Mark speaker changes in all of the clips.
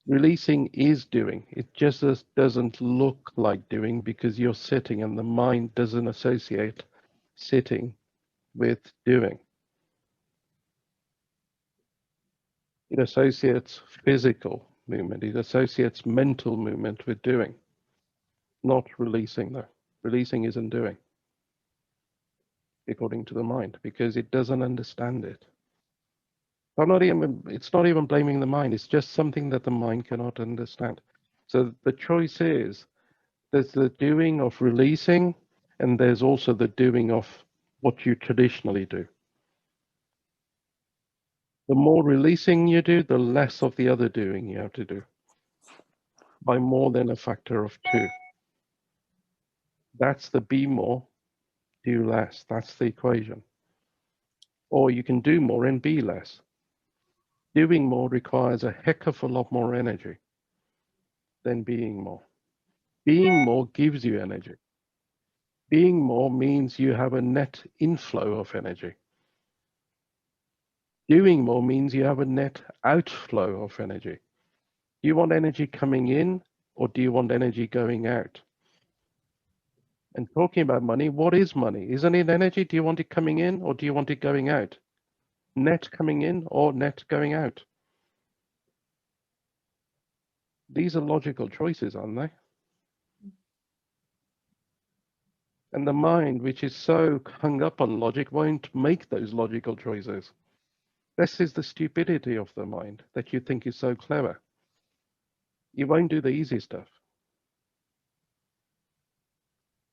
Speaker 1: Releasing is doing. It just doesn't look like doing because you're sitting and the mind doesn't associate sitting with doing. It associates physical movement. It associates mental movement with doing, not releasing though. Releasing isn't doing, according to the mind, because it doesn't understand it. It's not even blaming the mind. It's just something that the mind cannot understand. So the choice is there's the doing of releasing, and there's also the doing of what you traditionally do. The more releasing you do, the less of the other doing you have to do by more than a factor of two. That's the be more, do less. That's the equation. Or you can do more and be less. Doing more requires a heck of a lot more energy than being more. Being more gives you energy. Being more means you have a net inflow of energy. Doing more means you have a net outflow of energy. Do you want energy coming in or do you want energy going out? And talking about money, what is money? Isn't it energy? Do you want it coming in or do you want it going out? Net coming in or net going out? These are logical choices, aren't they? And the mind, which is so hung up on logic, won't make those logical choices. This is the stupidity of the mind that you think is so clever. You won't do the easy stuff.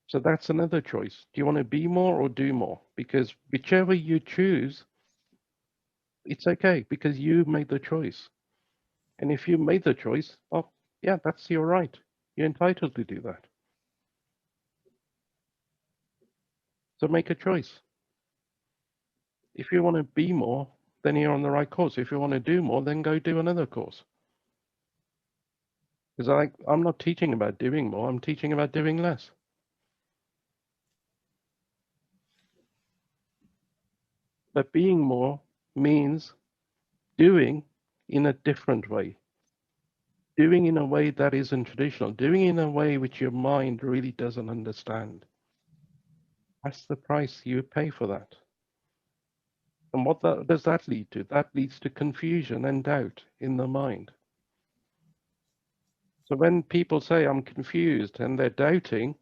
Speaker 1: So that's another choice. Do you want to be more or do more? Because whichever you choose, it's okay because you made the choice. And if you made the choice, oh, yeah, that's your right. You're entitled to do that. So make a choice. If you want to be more, then you're on the right course. If you want to do more, then go do another course. Because I'm not teaching about doing more, I'm teaching about doing less. But being more means doing in a different way, doing in a way that isn't traditional, doing in a way which your mind really doesn't understand. That's the price you pay for that. And what does that lead to? That leads to confusion and doubt in the mind. So when people say, I'm confused and they're doubting,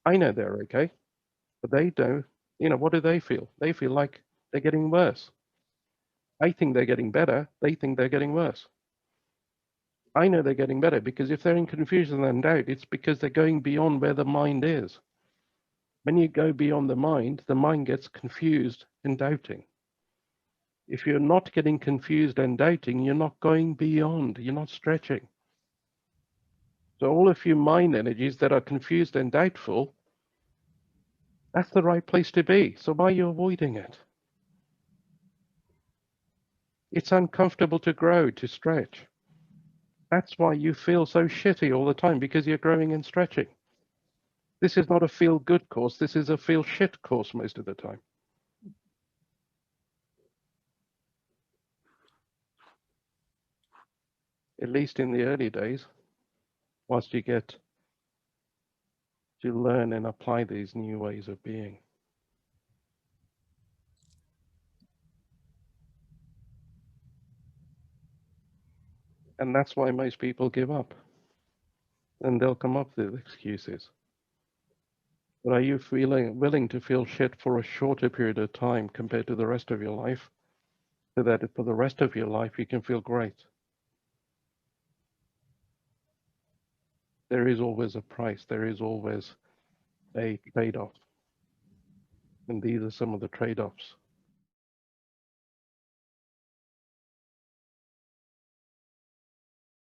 Speaker 1: I know they're okay, but they don't. What do they feel? They feel like they're getting worse. I think they're getting better. They think they're getting worse. I know they're getting better because if they're in confusion and doubt, it's because they're going beyond where the mind is. When you go beyond the mind gets confused and doubting. If you're not getting confused and doubting, you're not going beyond, you're not stretching. So all of your mind energies that are confused and doubtful, that's the right place to be. So why are you avoiding it? It's uncomfortable to grow, to stretch. That's why you feel so shitty all the time, because you're growing and stretching. This is not a feel good course. This is a feel shit course most of the time. At least in the early days, whilst you get to learn and apply these new ways of being. And that's why most people give up. And they'll come up with excuses. But are you feeling willing to feel shit for a shorter period of time compared to the rest of your life, so that for the rest of your life you can feel great? There is always a price. There is always a trade-off. And these are some of the trade-offs